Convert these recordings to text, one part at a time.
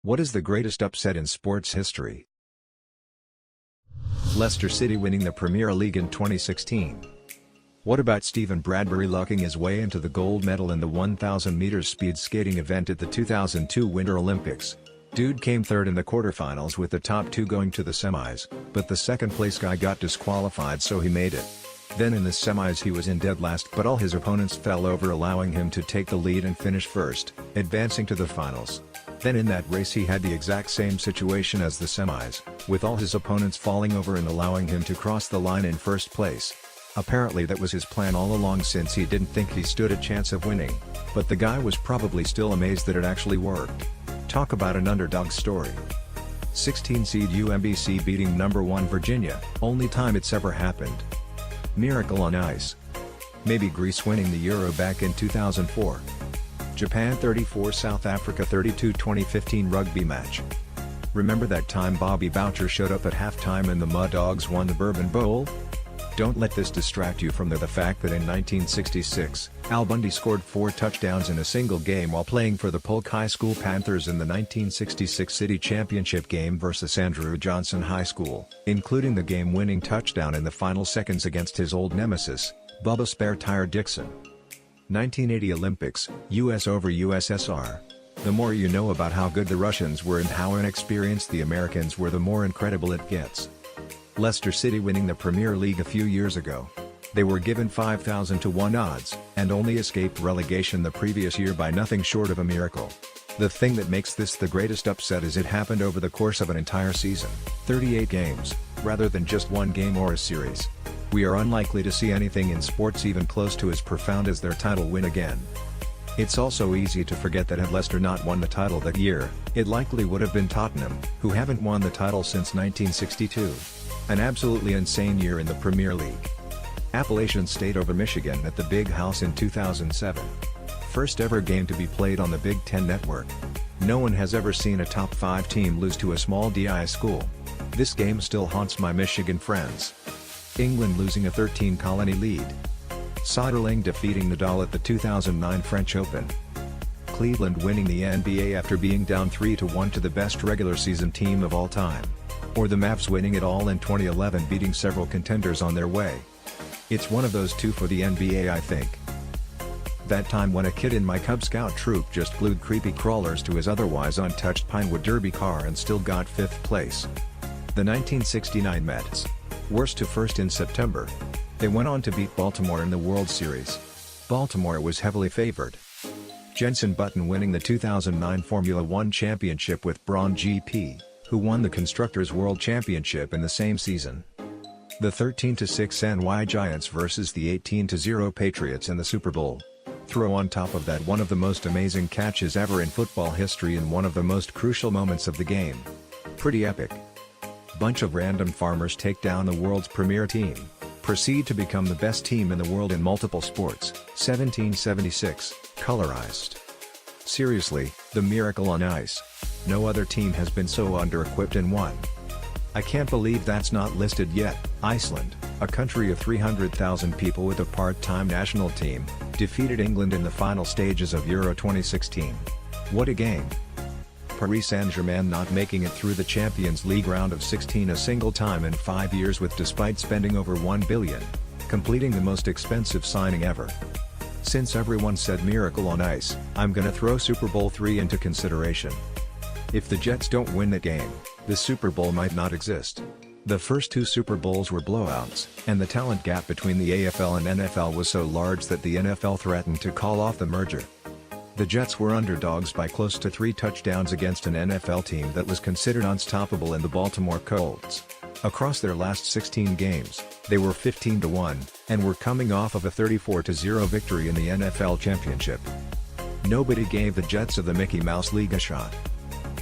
What is the greatest upset in sports history? Leicester City winning the Premier League in 2016. What about Stephen Bradbury lucking his way into the gold medal in the 1000 meters speed skating event at the 2002 Winter Olympics? Dude came third in the quarterfinals with the top two going to the semis, but the second place guy got disqualified so he made it. Then in the semis he was in dead last but all his opponents fell over, allowing him to take the lead and finish first, advancing to the finals. Then in that race he had the exact same situation as the semis, with all his opponents falling over and allowing him to cross the line in first place. Apparently that was his plan all along, since he didn't think he stood a chance of winning, but the guy was probably still amazed that it actually worked. Talk about an underdog story. 16 seed UMBC beating number 1 Virginia, only time it's ever happened. Miracle on ice. Maybe Greece winning the Euro back in 2004. Japan 34 South Africa 32 2015 rugby match. Remember that time Bobby Boucher showed up at halftime and the Mud Dogs won the Bourbon Bowl? Don't let this distract you from the fact that in 1966, Al Bundy scored 4 touchdowns in a single game while playing for the Polk High School Panthers in the 1966 City Championship game versus Andrew Johnson High School, including the game-winning touchdown in the final seconds against his old nemesis, Bubba Spare Tire Dixon. 1980 Olympics, US over USSR. The more you know about how good the Russians were and how inexperienced the Americans were, the more incredible it gets. Leicester City winning the Premier League a few years ago. They were given 5,000 to 1 odds, and only escaped relegation the previous year by nothing short of a miracle. The thing that makes this the greatest upset is it happened over the course of an entire season, 38 games, rather than just one game or a series. We are unlikely to see anything in sports even close to as profound as their title win again. It's also easy to forget that had Leicester not won the title that year, it likely would have been Tottenham, who haven't won the title since 1962. An absolutely insane year in the Premier League. Appalachian State over Michigan at the Big House in 2007. First ever game to be played on the Big Ten Network. No one has ever seen a top 5 team lose to a small DI school. This game still haunts my Michigan friends. England losing a 13-colony lead. Soderling defeating Nadal at the 2009 French Open. Cleveland winning the NBA after being down 3-1 to the best regular season team of all time. Or the Mavs winning it all in 2011, beating several contenders on their way. It's one of those two for the NBA, I think. That time when a kid in my Cub Scout troop just glued creepy crawlers to his otherwise untouched Pinewood Derby car and still got 5th place. The 1969 Mets. Worst to first in September. They went on to beat Baltimore in the World Series. Baltimore was heavily favored. Jenson Button winning the 2009 Formula One Championship with Braun GP, who won the Constructors' World Championship in the same season. The 13-6 NY Giants versus the 18-0 Patriots in the Super Bowl. Throw on top of that one of the most amazing catches ever in football history and one of the most crucial moments of the game. Pretty epic. Bunch of random farmers take down the world's premier team, proceed to become the best team in the world in multiple sports. 1776, colorized. Seriously, the miracle on ice. No other team has been so under-equipped and won. I can't believe that's not listed yet. Iceland, a country of 300,000 people with a part-time national team, defeated England in the final stages of Euro 2016. What a game. Paris Saint-Germain not making it through the Champions League round of 16 a single time in 5 years despite spending over $1 billion, completing the most expensive signing ever. Since everyone said miracle on ice, I'm gonna throw Super Bowl III into consideration. If the Jets don't win that game, the Super Bowl might not exist. The first 2 Super Bowls were blowouts, and the talent gap between the AFL and NFL was so large that the NFL threatened to call off the merger. The Jets were underdogs by close to 3 touchdowns against an NFL team that was considered unstoppable in the Baltimore Colts. Across their last 16 games, they were 15-1, and were coming off of a 34-0 victory in the NFL Championship. Nobody gave the Jets of the Mickey Mouse League a shot.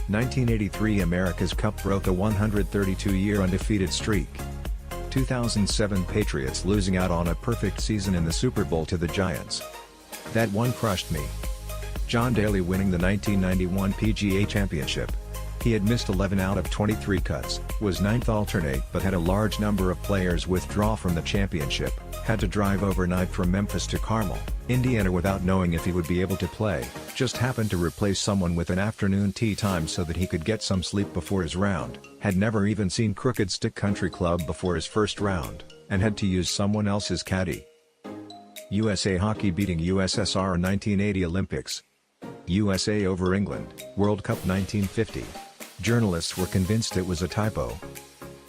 1983 America's Cup broke a 132-year undefeated streak. 2007 Patriots losing out on a perfect season in the Super Bowl to the Giants. That one crushed me. John Daly winning the 1991 PGA Championship. He had missed 11 out of 23 cuts, was 9th alternate but had a large number of players withdraw from the championship, Had to drive overnight from Memphis to Carmel, Indiana without knowing if he would be able to play, just happened to replace someone with an afternoon tea time so that he could get some sleep before his round, had never even seen Crooked Stick Country Club before his first round, and had to use someone else's caddy. USA Hockey beating USSR 1980 Olympics. USA over England, World Cup 1950. Journalists were convinced it was a typo.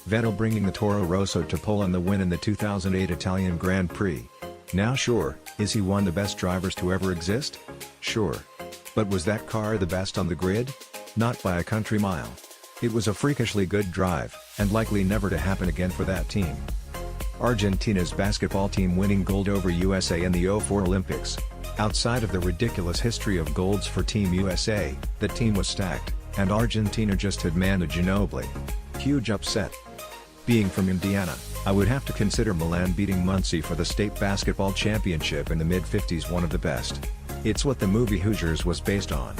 Vettel bringing the Toro Rosso to pole on the win in the 2008 Italian Grand Prix. Now sure, is he one of the best drivers to ever exist? Sure. But was that car the best on the grid? Not by a country mile. It was a freakishly good drive, and likely never to happen again for that team. Argentina's basketball team winning gold over USA in the '04 Olympics. Outside of the ridiculous history of golds for Team USA, the team was stacked, and Argentina just had Manu Ginobili. Huge upset. Being from Indiana, I would have to consider Milan beating Muncie for the state basketball championship in the mid-50s one of the best. It's what the movie Hoosiers was based on.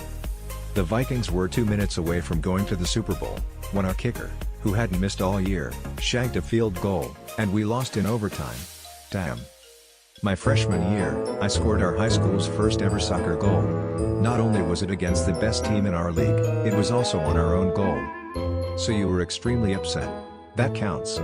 The Vikings were 2 minutes away from going to the Super Bowl, when our kicker, who hadn't missed all year, shanked a field goal, and we lost in overtime. Damn. My freshman year, I scored our high school's first ever soccer goal. Not only was it against the best team in our league, it was also on our own goal. So you were extremely upset. That counts.